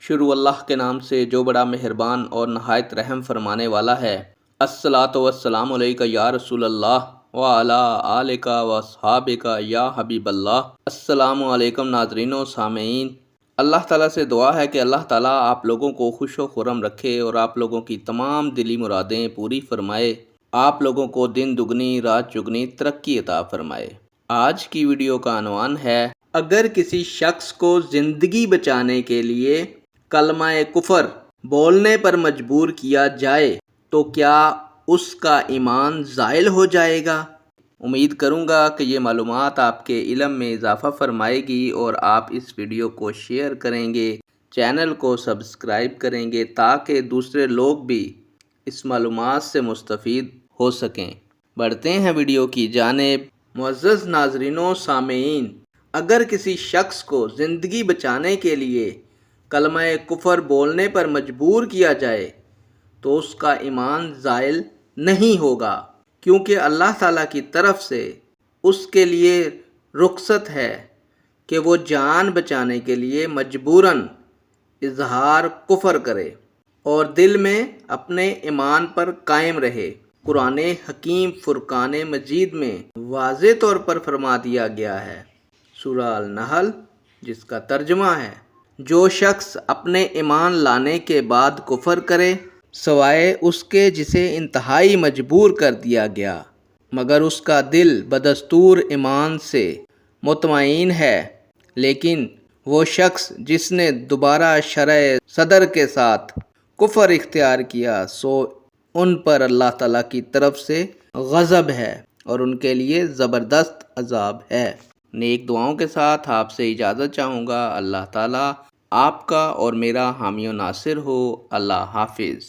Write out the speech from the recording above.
شروع اللہ کے نام سے جو بڑا مہربان اور نہایت رحم فرمانے والا ہے۔ الصلاۃ والسلام علیک یا رسول اللہ وعلی آلک واصحابک یا حبیب اللہ۔ السلام علیکم ناظرین و سامعین، اللہ تعالیٰ سے دعا ہے کہ اللہ تعالیٰ آپ لوگوں کو خوش و خرم رکھے اور آپ لوگوں کی تمام دلی مرادیں پوری فرمائے، آپ لوگوں کو دن دگنی رات چگنی ترقی عطا فرمائے۔ آج کی ویڈیو کا عنوان ہے، اگر کسی شخص کو زندگی بچانے کے لیے کلمہ کفر بولنے پر مجبور کیا جائے تو کیا اس کا ایمان زائل ہو جائے گا؟ امید کروں گا کہ یہ معلومات آپ کے علم میں اضافہ فرمائے گی اور آپ اس ویڈیو کو شیئر کریں گے، چینل کو سبسکرائب کریں گے تاکہ دوسرے لوگ بھی اس معلومات سے مستفید ہو سکیں۔ بڑھتے ہیں ویڈیو کی جانب۔ معزز ناظرین و سامعین، اگر کسی شخص کو زندگی بچانے کے لیے کلمہ کفر بولنے پر مجبور کیا جائے تو اس کا ایمان زائل نہیں ہوگا، کیونکہ اللہ تعالیٰ کی طرف سے اس کے لیے رخصت ہے کہ وہ جان بچانے کے لیے مجبوراً اظہار کفر کرے اور دل میں اپنے ایمان پر قائم رہے۔ قرآن حکیم فرقان مجید میں واضح طور پر فرما دیا گیا ہے، سورہ النحل، جس کا ترجمہ ہے، جو شخص اپنے ایمان لانے کے بعد کفر کرے سوائے اس کے جسے انتہائی مجبور کر دیا گیا، مگر اس کا دل بدستور ایمان سے مطمئن ہے، لیکن وہ شخص جس نے دوبارہ شرع صدر کے ساتھ کفر اختیار کیا سو ان پر اللہ تعالیٰ کی طرف سے غضب ہے اور ان کے لیے زبردست عذاب ہے۔ نیک دعاؤں کے ساتھ آپ سے اجازت چاہوں گا۔ اللہ تعالیٰ آپ کا اور میرا حامی و ناصر ہو۔ اللہ حافظ۔